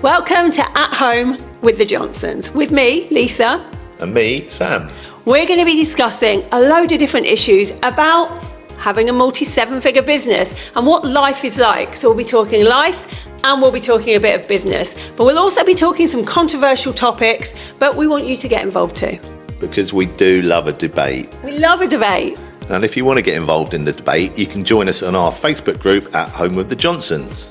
Welcome to At Home with the Johnsons. With me, Lisa. And me, Sam. We're going to be discussing a load of different issues about having a multi-seven-figure business and what life is like. So we'll be talking life and we'll be talking a bit of business. But we'll also be talking some controversial topics, but we want you to get involved too. Because we do love a debate. We love a debate. And if you want to get involved in the debate, you can join us on our Facebook group At Home with the Johnsons.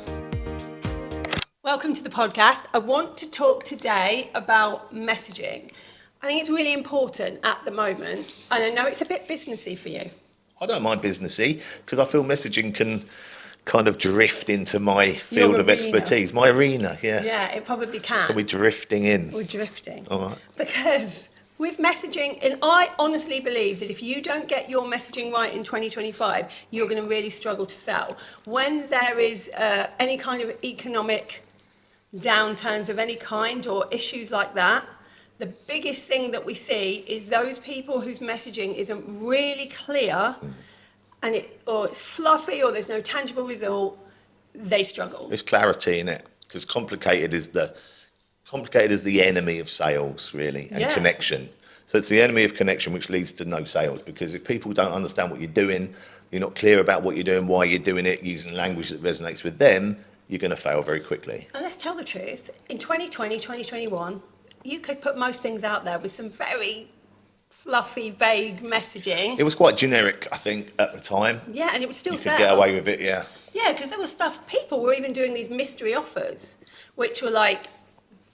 Welcome to the podcast. I want to talk today about messaging. I think it's really important at the moment, and I know it's a bit businessy for you. I don't mind businessy because I feel messaging can kind of drift into my field of expertise. My arena, yeah. Yeah, it probably can. Are we drifting in? We're drifting. All right. Because with messaging, and I honestly believe that if you don't get your messaging right in 2025, you're going to really struggle to sell. When there is any kind of economic downturns of any kind or issues like that, the biggest thing that we see is those people whose messaging isn't really clear and it's fluffy or there's no tangible result, they struggle. There's clarity in it because complicated is the enemy of sales, really, and connection. So it's the enemy of connection which leads to no sales, because if people don't understand what you're doing, you're not clear about what you're doing, why you're doing it, using language that resonates with them, you're going to fail very quickly. And let's tell the truth, in 2020, 2021, you could put most things out there with some very fluffy, vague messaging. It was quite generic, I think, at the time. Yeah, and it would still sell. You could get away with it, yeah. Yeah, because there was stuff, people were even doing these mystery offers, which were like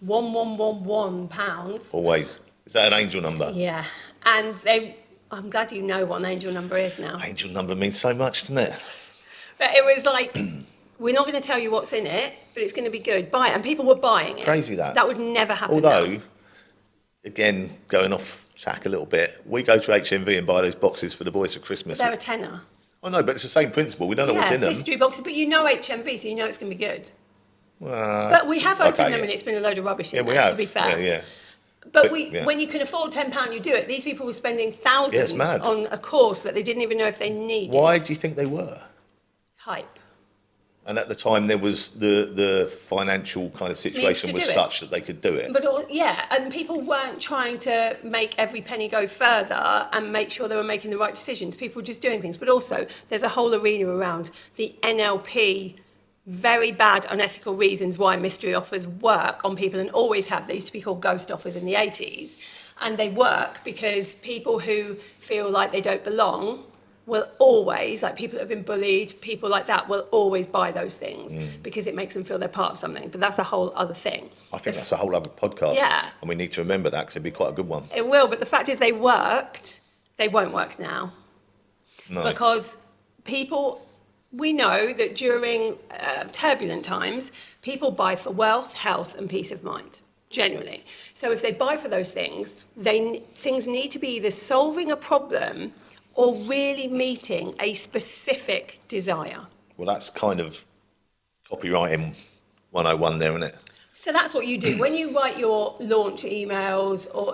£1111. Always. Is that an angel number? Yeah, and I'm glad you know what an angel number is now. Angel number means so much, doesn't it? But it was like, we're not going to tell you what's in it, but it's going to be good. Buy it. And people were buying it. Crazy that. That would never happen. Although, again, going off track a little bit, we go to HMV and buy those boxes for the boys for Christmas. They're a tenner. I know, but it's the same principle. We don't know what's in them. Mystery boxes, but you know HMV, so you know it's going to be good. But we have opened them and it's been a load of rubbish in there, to be fair. Yeah. But when you can afford £10, you do it. These people were spending thousands on a course that they didn't even know if they needed. Why do you think they were? Hype. And at the time, there was the financial kind of situation was such that they could do it. But and people weren't trying to make every penny go further and make sure they were making the right decisions. People were just doing things. But also, there's a whole arena around the NLP, very bad, unethical reasons why mystery offers work on people and always have. They used to be called ghost offers in the 80s. And they work because people who feel like they don't belong will always, like people that have been bullied, people like that will always buy those things because it makes them feel they're part of something. But that's a whole other thing. I think that's a whole other podcast. Yeah. And we need to remember that because it'd be quite a good one. It will, but the fact is they worked, they won't work now. No. Because we know that during turbulent times, people buy for wealth, health and peace of mind, generally. So if they buy for those things, things need to be either solving a problem or really meeting a specific desire. Well, that's kind of copywriting 101 there, isn't it? So that's what you do. When you write your launch emails or,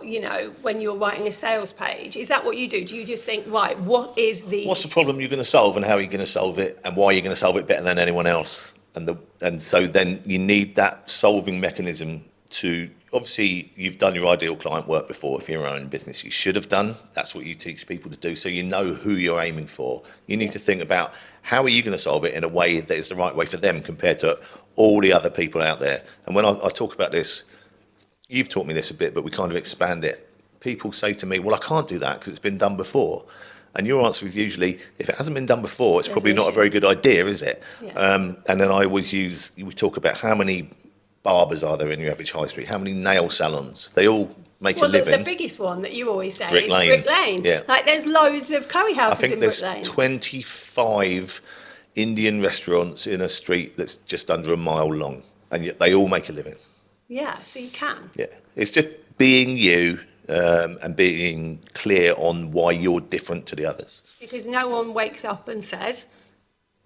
when you're writing a sales page, is that what you do? Do you just think, right, what's the problem you're going to solve and how are you going to solve it and why are you going to solve it better than anyone else? And so then you need that solving mechanism to, obviously, you've done your ideal client work before. If you're your own business, you should have done. That's what you teach people to do. So you know who you're aiming for. You need to think about how are you going to solve it in a way that is the right way for them compared to all the other people out there. And when I talk about this, you've taught me this a bit, but we kind of expand it. People say to me, well, I can't do that because it's been done before. And your answer is usually, if it hasn't been done before, it's probably not a very good idea, is it? Yeah. And then I always we talk about how many barbers are there in your average high street? How many nail salons? They all make a living. The biggest one that you always say is Brick Lane. Yeah. Like there's loads of curry houses in Brick Lane. I think there's 25 Indian restaurants in a street that's just under a mile long, and yet they all make a living. Yeah, so you can. Yeah, it's just being you and being clear on why you're different to the others. Because no one wakes up and says,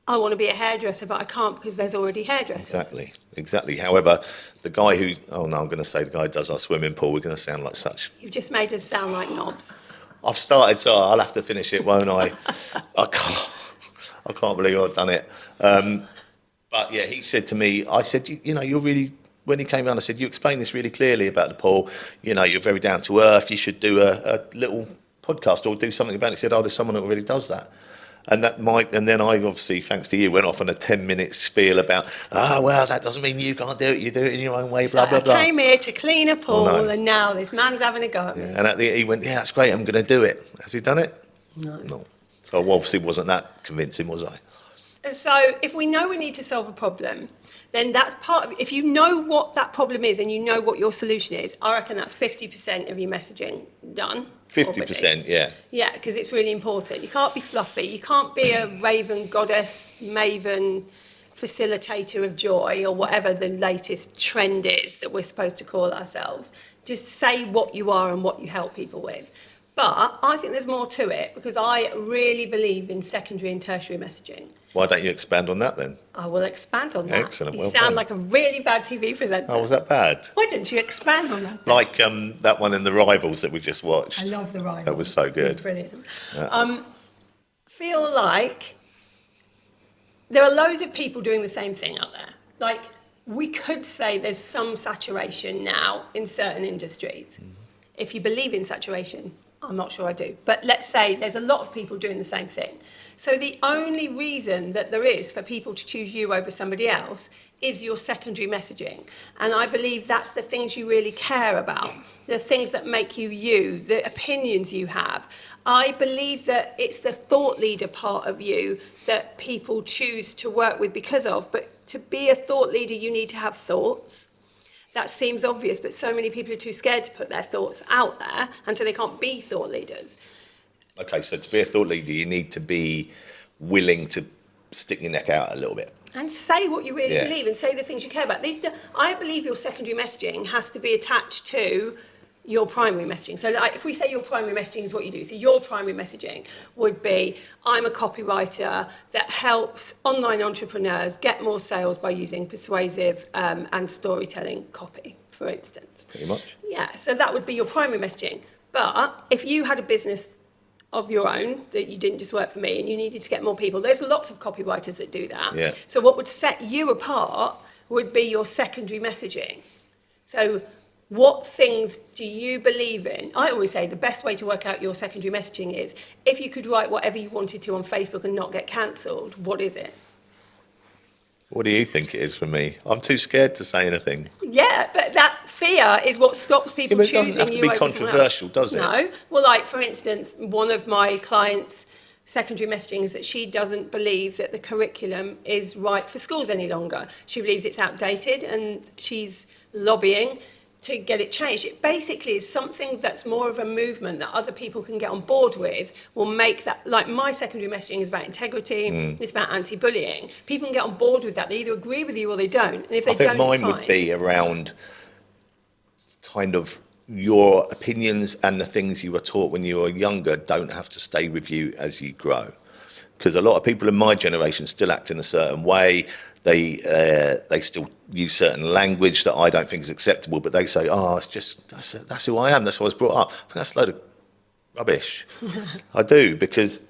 I want to be a hairdresser, but I can't because there's already hairdressers. Exactly. However, the guy who, I'm going to say the guy who does our swimming pool, we're going to sound like such. You've just made us sound like knobs. I've started, so I'll have to finish it, won't I? I can't believe I've done it. But yeah, he said to me, I said, you know, you're really when he came around, I said, you explained this really clearly about the pool. You know, you're very down to earth. You should do a little podcast or do something about it. He said, oh, there's someone that already does that. And then I obviously, thanks to you, went off on a 10-minute spiel about, well, that doesn't mean you can't do it. You do it in your own way, blah, blah, blah. I came here to clean a pool, no. and now this man's having a go at me. Yeah. And he went, yeah, that's great. I'm going to do it. Has he done it? No. So I obviously wasn't that convincing, was I? So if we know we need to solve a problem, then that's part of it. If you know what that problem is and you know what your solution is, I reckon that's 50% of your messaging done. 50%, yeah. Yeah, because it's really important. You can't be fluffy. You can't be a raven goddess, maven, facilitator of joy, or whatever the latest trend is that we're supposed to call ourselves. Just say what you are and what you help people with. But I think there's more to it, because I really believe in secondary and tertiary messaging. Why don't you expand on that then? I will expand on that. Excellent. You Well sound done. like a really bad TV presenter. Oh, was that bad? Why don't you expand on that? Like that one in The Rivals that we just watched. I love The Rivals. That was so good. It's brilliant. Yeah. Feel like there are loads of people doing the same thing out there. Like, we could say there's some saturation now in certain industries. If you believe in saturation, I'm not sure I do. But let's say there's a lot of people doing the same thing. So the only reason that there is for people to choose you over somebody else is your secondary messaging. And I believe that's the things you really care about, the things that make you you, the opinions you have. I believe that it's the thought leader part of you that people choose to work with because of. But to be a thought leader, you need to have thoughts. That seems obvious, but so many people are too scared to put their thoughts out there, and so they can't be thought leaders. Okay, so to be a thought leader, you need to be willing to stick your neck out a little bit. And say what you really Yeah. believe, and say the things you care about. I believe your secondary messaging has to be attached to your primary messaging. So like, if we say your primary messaging is what you do, so your primary messaging would be, I'm a copywriter that helps online entrepreneurs get more sales by using persuasive and storytelling copy, for instance. Pretty much. Yeah, so that would be your primary messaging. But if you had a business of your own, that you didn't just work for me and you needed to get more people, there's lots of copywriters that do that. Yeah. So what would set you apart would be your secondary messaging. So what things do you believe in? I always say the best way to work out your secondary messaging is, if you could write whatever you wanted to on Facebook and not get cancelled, what is it? What do you think it is for me? I'm too scared to say anything. Yeah, but that fear is what stops people Yeah, but it choosing doesn't have to you be over someone controversial, else. does it? No. Well, like, for instance, one of my clients' secondary messaging is that she doesn't believe that the curriculum is right for schools any longer. She believes it's outdated, and she's lobbying to get it changed. It basically is something that's more of a movement that other people can get on board with, will make that, like my secondary messaging is about integrity, it's about anti-bullying. People can get on board with that. They either agree with you or they don't. And if they I think don't, mine it's fine. would be around kind of your opinions and the things you were taught when you were younger don't have to stay with you as you grow. Because a lot of people in my generation still act in a certain way. They still use certain language that I don't think is acceptable, but they say, "Oh, it's just that's who I am. That's how I was brought up." I think that's a load of rubbish. I do, because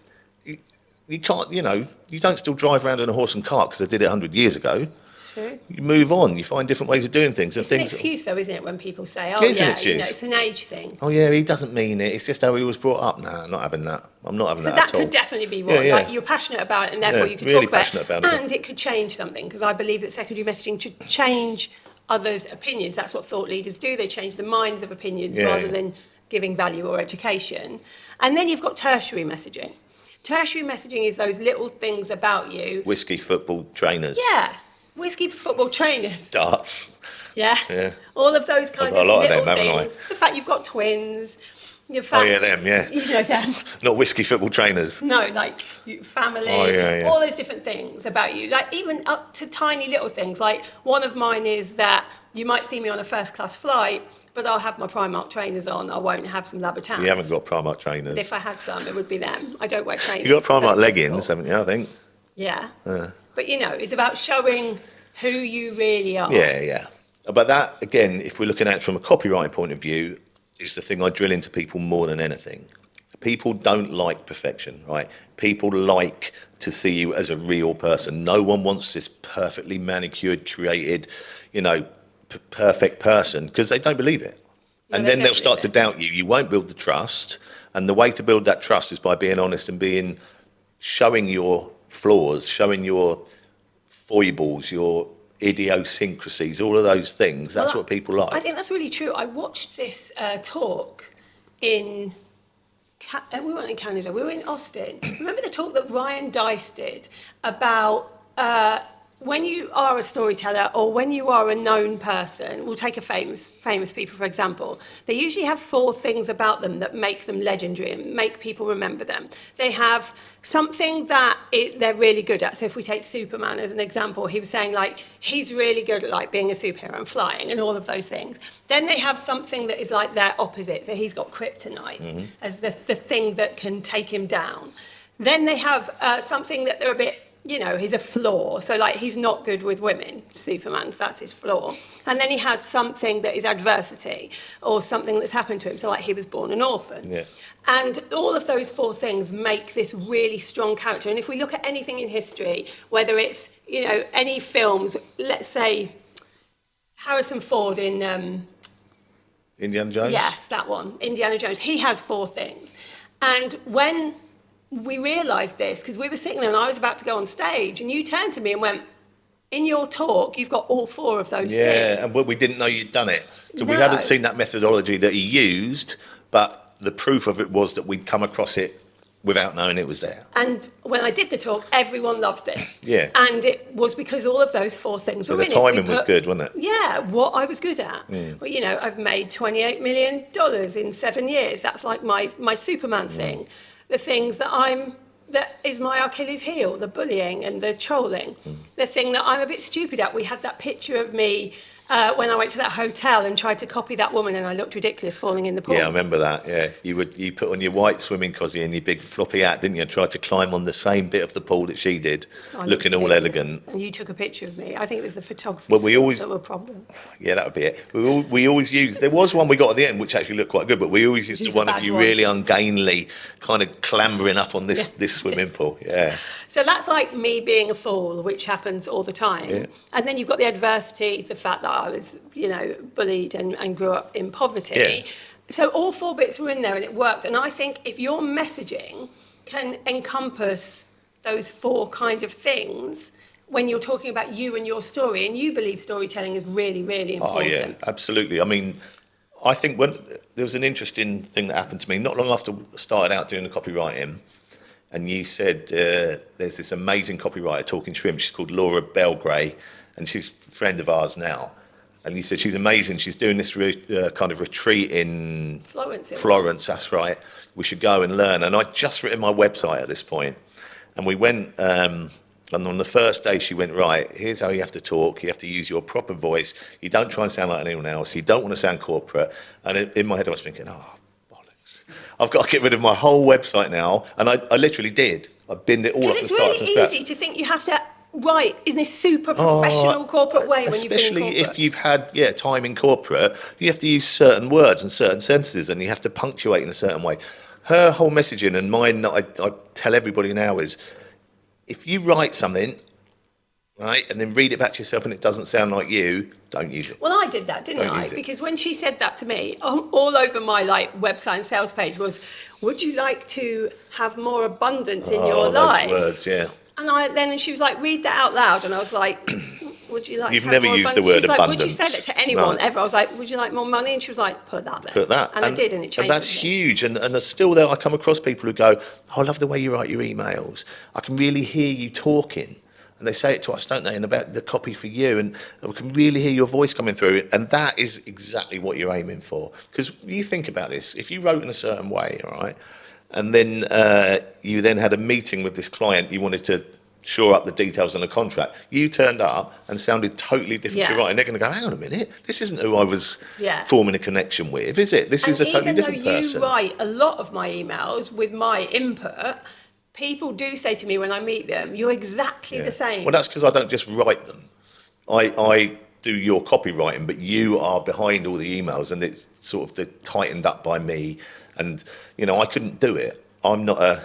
you can't, you don't still drive around in a horse and cart because I did it 100 years ago. It's true. You move on. You find different ways of doing things. It's an excuse, though, isn't it, when people say, "Oh, It is an yeah, excuse. it's an age thing." Oh yeah, he doesn't mean it. It's just how he was brought up. Nah, I'm not having that. I'm not having So that that at all. could definitely be one. Yeah. Like, you're passionate about it, and therefore Yeah, you could really talk about passionate about it. And it could change something, because I believe that secondary messaging should change others' opinions. That's what thought leaders do. They change the minds of opinions rather than giving value or education. And then you've got tertiary messaging. Tertiary messaging is those little things about you. Whiskey, football, trainers, Yeah. Whiskey for football trainers. darts. Yeah. Yeah. All of those kind got of a lot of little them, haven't I? things. The fact you've got twins. The Oh fact, yeah, them. Yeah, You know them. not whiskey, football, trainers. No, like family, Oh, yeah. all those different things about you. Like even up to tiny little things. Like one of mine is that you might see me on a first class flight, but I'll have my Primark trainers on. I won't have some Labutins. You haven't got Primark trainers. But if I had some, it would be them. I don't wear trainers. You got Primark That's leggings, difficult. haven't you? I think. Yeah. But it's about showing who you really are. Yeah. But that, again, if we're looking at it from a copywriting point of view, is the thing I drill into people more than anything. People don't like perfection, right? People like to see you as a real person. No one wants this perfectly manicured, created, perfect person because they don't believe it. No, And they then don't they'll start to believe it. doubt you. You won't build the trust. And the way to build that trust is by being honest and showing your flaws, showing your foibles, your idiosyncrasies, all of those things. That's what people like. I think that's really true. I watched this talk in, we weren't in Canada, we were in Austin. Remember the talk that Ryan Dice did about when you are a storyteller or when you are a known person, we'll take a famous people, for example, they usually have 4 things about them that make them legendary and make people remember them. They have something that they're really good at. So if we take Superman as an example, he was saying, like, he's really good at, like, being a superhero and flying and all of those things. Then they have something that is like their opposite. So he's got kryptonite as the thing that can take him down. Then they have something that they're a bit, he's a flaw. So, like, he's not good with women, Superman's, that's his flaw. And then he has something that is adversity or something that's happened to him. So, like, he was born an orphan. Yeah. And all of those 4 things make this really strong character. And if we look at anything in history, whether it's, any films, let's say Harrison Ford in... Indiana Jones? Yes, that one, Indiana Jones. He has 4 things. And when we realised this, because we were sitting there and I was about to go on stage, and you turned to me and went, in your talk, you've got all 4 of those things. Yeah, and we didn't know you'd done it. Because we No. hadn't seen that methodology that he used, but the proof of it was that we'd come across it without knowing it was there. And when I did the talk, everyone loved it. Yeah. And it was because all of those 4 things So were the in it. timing was good, wasn't it? Yeah, what I was good at. Well, I've made $28 million in 7 years. That's like my Superman thing. The things that is my Achilles heel, the bullying and the trolling. The thing that I'm a bit stupid at. We had that picture of me when I went to that hotel and tried to copy that woman, and I looked ridiculous falling in the pool. Yeah, I remember that. Yeah, you put on your white swimming costume and your big floppy hat, didn't you? And tried to climb on the same bit of the pool that she did, I looking looked all ridiculous. elegant. And you took a picture of me. I think it was the photography Well, we always- that were a problem. Yeah, that would be it. We always used. There was one we got at the end which actually looked quite good, but we always used Use the the one of bad you one. really ungainly, kind of clambering up on this swimming pool. Yeah. So that's like me being a fool, which happens all the time. Yeah. And then you've got the adversity, the fact that I was, bullied and grew up in poverty. Yeah. So all 4 bits were in there and it worked. And I think if your messaging can encompass those 4 kind of things when you're talking about you and your story, and you believe storytelling is really, really Oh important. yeah, absolutely. I mean, I think when there was an interesting thing that happened to me not long after I started out doing the copywriting, and you said there's this amazing copywriter talking shrimp. She's called Laura Belgray, and she's a friend of ours now. And you said she's amazing. She's doing this kind of retreat in Florence. That's right. We should go and learn. And I'd just written my website at this point, and we went. And on the first day, she went, right, here's how you have to talk. You have to use your proper voice. You don't try and sound like anyone else. You don't want to sound corporate. And in my head, I was thinking, oh, bollocks. I've got to get rid of my whole website now. And I literally did. I binned it all off the start. It's really easy to think you have to write in this super professional corporate way when you've been in especially corporate. if you've had time in corporate, you have to use certain words and certain sentences, and you have to punctuate in a certain way. Her whole messaging and mine that I tell everybody now is, if you write something, right, and then read it back to yourself and it doesn't sound like you, don't use it. Well, I did that, didn't Don't I? use it. Because when she said that to me, all over my website and sales page was, would you like to have more abundance in your life? Those words, yeah. And then she was like, read that out loud. And I was like, would you like You've to have never more used the abundance? word She was like, would you abundance. say that to anyone No. ever? I was like, would you like more money? And she was like, put that there. Put that. And I did, and it changed. And that's huge. And still there, I come across people who go, oh, I love the way you write your emails. I can really hear you talking. And they say it to us, don't they, and about the copy for you. And we can really hear your voice coming through. And that is exactly what you're aiming for. Because you think about this. If you wrote in a certain way, all right, and then you then had a meeting with this client, you wanted to shore up the details on the contract. You turned up and sounded totally different to writing. They're going to go, hang on a minute, this isn't who I was forming a connection with, is it? This is a totally different person. Even though you write a lot of my emails with my input, people do say to me when I meet them, you're exactly the same. Well, that's because I don't just write them. I do your copywriting, but you are behind all the emails, and it's sort of tightened up by me. And, I couldn't do it. I'm not a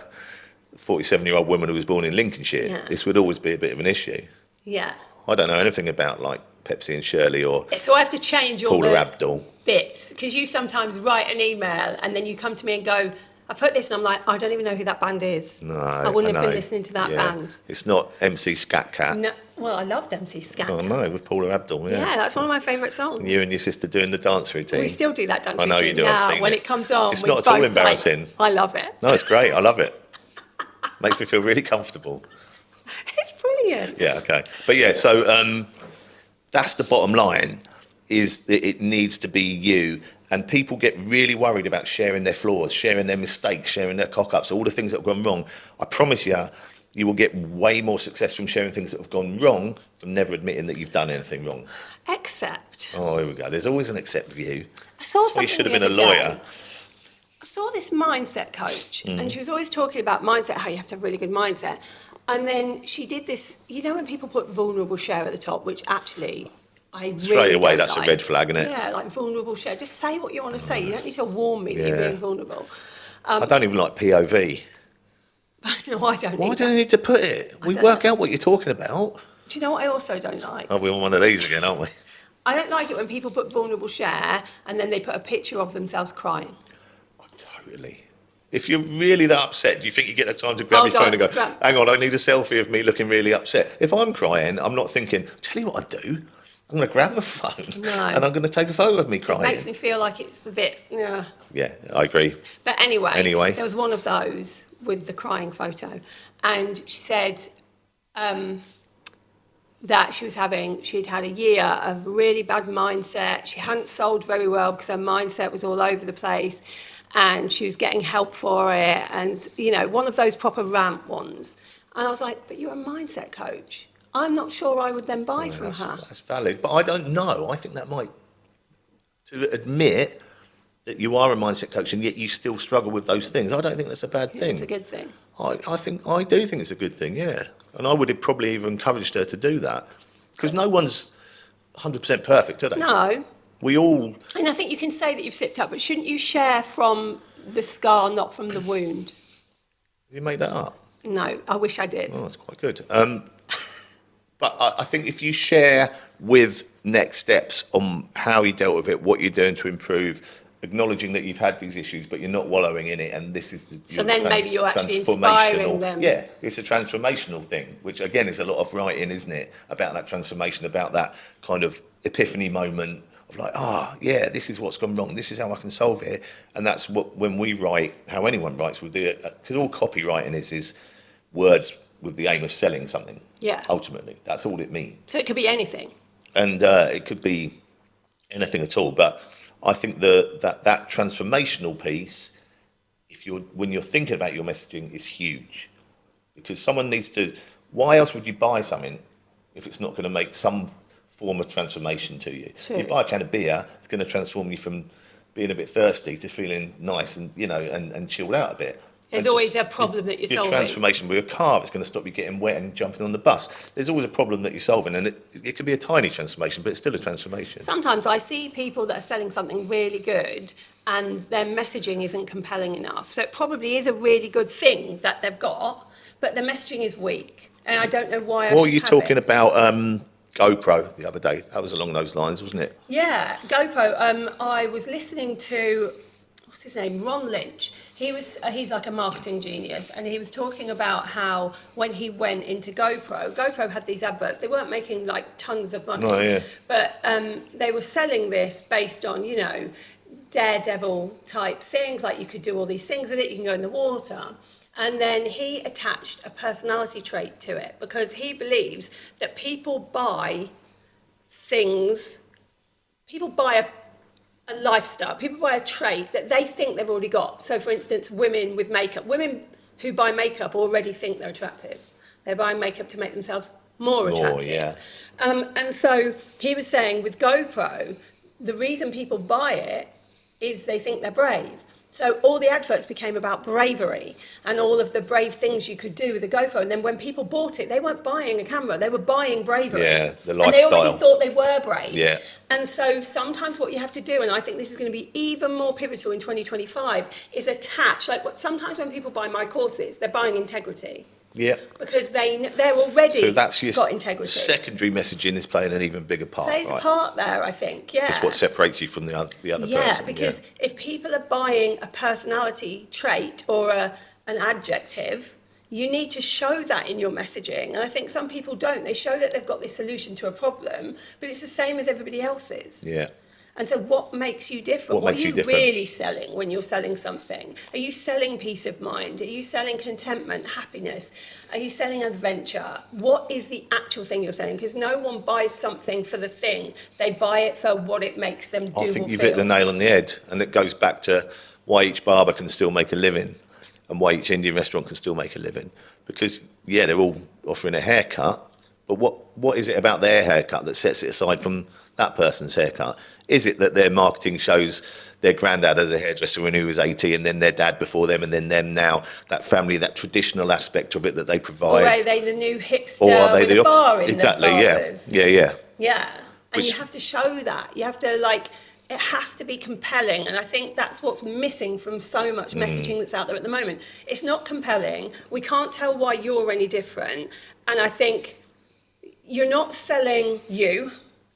47-year-old woman who was born in Lincolnshire. This would always be a bit of an issue. Yeah. I don't know anything about Pepsi and Shirley or So I have to change all Paula the Abdul. bits, because you sometimes write an email and then you come to me and go, I put this, and I'm like, I don't even know who that band is. No, I wouldn't have been know. listening to that Yeah. band. It's not MC Scat Cat. No, well, I loved MC Scat. Oh no, with Paula Abdul. Yeah, that's one of my favourite songs. You and your sister doing the dance routine. We still do that dance I know routine you do. I've now. seen When it. it comes on, It's we not at all both embarrassing. I love it. No, it's great. I love it. Makes me feel really comfortable. It's brilliant. Yeah, okay. But yeah, so that's the bottom line, is that it needs to be you. And people get really worried about sharing their flaws, sharing their mistakes, sharing their cock-ups, all the things that have gone wrong. I promise you, you will get way more success from sharing things that have gone wrong from never admitting that you've done anything wrong. Except, Oh, here we go. There's always an except view. I saw That's why you something should have the been a other lawyer. day. I saw this mindset coach, and she was always talking about mindset, how you have to have a really good mindset. And then she did this, you know, when people put vulnerable share at the top, which actually I really Straight away, don't that's a like. red flag, isn't it? Yeah, like vulnerable share. Just say what you want to say. You don't need to warn me that you're Yeah. being vulnerable. I don't even like POV. No, I don't. Why either. do you need to put it? We don't work know. out what you're talking about. Do you know what I also don't like? Oh, we're on one of these again, aren't we? I don't like it when people put vulnerable share and then they put a picture of themselves crying. Oh, totally. If you're really that upset, do you think you get the time to grab Oh, your phone and go, don't. hang on, I need a selfie of me looking really upset? If I'm crying, I'm not thinking, tell you what I do. I'm going to grab my phone No. and I'm going to take a photo of me crying. It makes me feel like it's a bit, yeah. Yeah, I agree. But anyway, Anyway. there was one of those with the crying photo, and she said that she'd had a year of really bad mindset. She hadn't sold very well because her mindset was all over the place, and she was getting help for it, and, you know, one of those proper rant ones. And I was like, but you're a mindset coach. I'm not sure I would then buy from her. That's valid. But I don't know. I think that might, to admit that you are a mindset coach and yet you still struggle with those things, I don't think that's a bad thing. It's a good thing. I do think it's a good thing, yeah. And I would have probably even encouraged her to do that. Because no one's 100% perfect, are they? No. We all... And I think you can say that you've slipped up, but shouldn't you share from the scar, not from the wound? You made that up? No, I wish I did. Oh, that's quite good. But I think if you share with next steps on how you dealt with it, what you're doing to improve, acknowledging that you've had these issues, but you're not wallowing in it, and this is So then maybe you're actually inspiring them. Yeah, it's a transformational thing, which again is a lot of writing, isn't it? About that transformation, about that kind of epiphany moment of like, yeah, this is what's gone wrong. This is how I can solve it. And that's what, when we write, how anyone writes, we do it, because all copywriting is words with the aim of selling something. Yeah. Ultimately, that's all it means. So it could be anything. And it could be anything at all. But I think that transformational piece, when you're thinking about your messaging, is huge. Because someone needs to... Why else would you buy something if it's not going to make some form of transformation to you? True. You buy a can of beer, it's going to transform you from being a bit thirsty to feeling nice and, you know, and chilled out a bit. There's And always just a problem that you're your solving. transformation with your car, it's going to stop you getting wet and jumping on the bus. There's always a problem that you're solving, and it could be a tiny transformation, but it's still a transformation. Sometimes I see people that are selling something really good and their messaging isn't compelling enough. So it probably is a really good thing that they've got, but the messaging is weak. And I don't know why I What were should you have talking it. about GoPro the other day? That was along those lines, wasn't it? Yeah, GoPro. I was listening to, what's his name, Ron Lynch. He's like a marketing genius, and he was talking about how when he went into GoPro had these adverts. They weren't making like tons of money, Oh, yeah. but they were selling this based on, you know, daredevil type things, like you could do all these things with it, you can go in the water. And then he attached a personality trait to it because he believes that people buy things, people buy a lifestyle, people buy a trait that they think they've already got. So, for instance, women with makeup. Women who buy makeup already think they're attractive. They're buying makeup to make themselves more attractive. yeah. And so he was saying with GoPro, the reason people buy it is they think they're brave. So all the adverts became about bravery and all of the brave things you could do with a GoPro. And then when people bought it, they weren't buying a camera, they were buying bravery. Yeah, the And they already lifestyle. thought they were brave. Yeah. And so sometimes what you have to do, and I think this is going to be even more pivotal in 2025, is attach, sometimes when people buy my courses, they're buying integrity. Yeah. Because they're already So that's your got integrity. secondary messaging is playing an even bigger part, Plays right? a part there, I think. Yeah. It's what separates you from the other person. Yeah, because if people are buying a personality trait or an adjective, you need to show that in your messaging. And I think some people don't. They show that they've got this solution to a problem, but it's the same as everybody else's. Yeah. And so what makes you different? What makes you different? really selling when you're selling something? Are you selling peace of mind? Are you selling contentment, happiness? Are you selling adventure? What is the actual thing you're selling? Because no one buys something for the thing. They buy it for what it makes them do. I think or you've feel. hit the nail on the head, and it goes back to why each barber can still make a living and why each Indian restaurant can still make a living. Because, yeah, they're all offering a haircut, but what is it about their haircut that sets it aside from that person's haircut? Is it that their marketing shows their granddad as a hairdresser when he was 80 and then their dad before them and then them now, that family, that traditional aspect of it that they provide? Or are they the new hipster or are they with the a bar in exactly, the barbers? Yeah. Yeah, and Which- you have to show that. You have to, it has to be compelling. And I think that's what's missing from so much messaging that's out there at the moment. It's not compelling. We can't tell why you're any different. And I think you're not selling you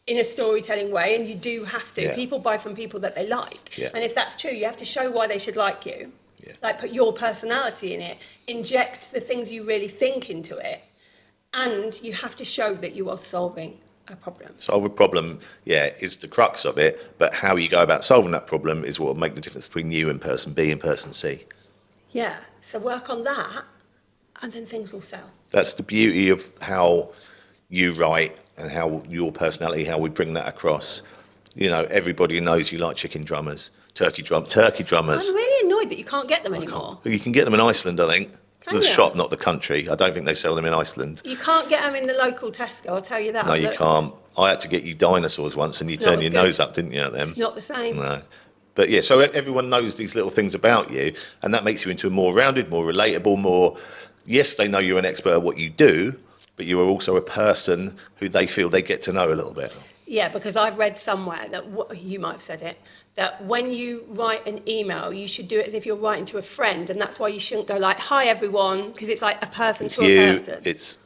in a storytelling way, and you do have to. Yeah. People buy from people that they like. Yeah. And if that's true, you have to show why they should like you. Yeah. Put your personality in it, inject the things you really think into it, and you have to show that you are solving a problem. Solve a problem, is the crux of it, but how you go about solving that problem is what will make the difference between you and person B and person C. Yeah, so work on that, and then things will sell. That's the beauty of how you write and how your personality, how we bring that across. You know, everybody knows you like chicken drummers, turkey drummers. I'm really annoyed that you can't get them anymore. You can get them in Iceland, I think. Can The you? shop, not the country. I don't think they sell them in Iceland. You can't get them in the local Tesco, I'll tell you that. No, you Look, can't. I had to get you dinosaurs once and you It's not turned as your good. nose up, didn't you, at them? It's not the same. No. But yeah, so everyone knows these little things about you, and that makes you into a more rounded, more relatable, more, yes, they know you're an expert at what you do, but you are also a person who they feel they get to know a little bit. Yeah, because I've read somewhere that, you might have said it, that when you write an email, you should do it as if you're writing to a friend, and that's why you shouldn't go like, hi everyone, because it's like a person It's to you, a person. it's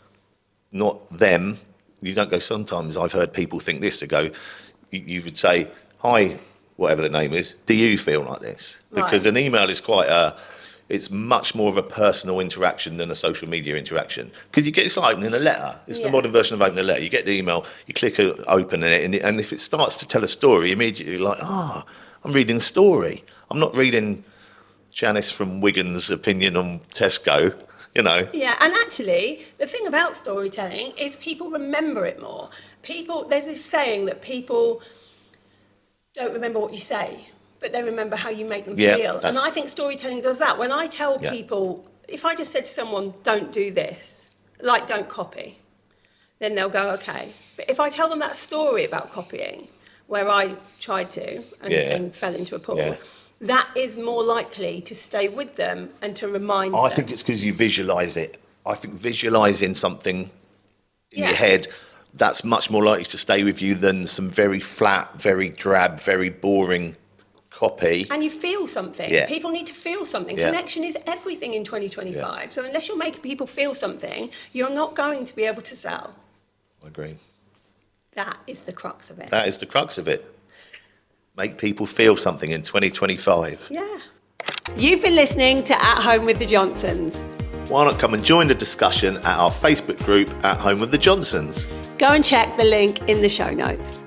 not them. You don't go, sometimes I've heard people think this, to go, you would say, hi, whatever the name is, do you feel like this? Because Right. an email is it's much more of a personal interaction than a social media interaction. Because it's like opening a letter. It's the Yeah. modern version of opening a letter. You get the email, you click open it, and if it starts to tell a story, immediately you're like, I'm reading a story. I'm not reading Janice from Wigan's opinion on Tesco, you know. Yeah, and actually, the thing about storytelling is people remember it more. There's this saying that people don't remember what you say, but they remember how you make them Yeah, feel. And that's- I think storytelling does that. When I tell Yeah. people, if I just said to someone, don't do this, like don't copy, then they'll go, okay. But if I tell them that story about copying, where I tried to and fell into a pool, Yeah. that is more likely to stay with them and to remind them. I think it's because you visualise it. I think visualising something in Yeah. your head, that's much more likely to stay with you than some very flat, very drab, very boring copy. And you feel something. Yeah. People need to feel something. Yeah. Connection is everything in 2025. So unless you're making people feel something, you're not going to be able to sell. I agree. That is the crux of it. That is the crux of it. Make people feel something in 2025. Yeah. You've been listening to At Home with the Johnsons. Why not come and join the discussion at our Facebook group, At Home with the Johnsons? Go and check the link in the show notes.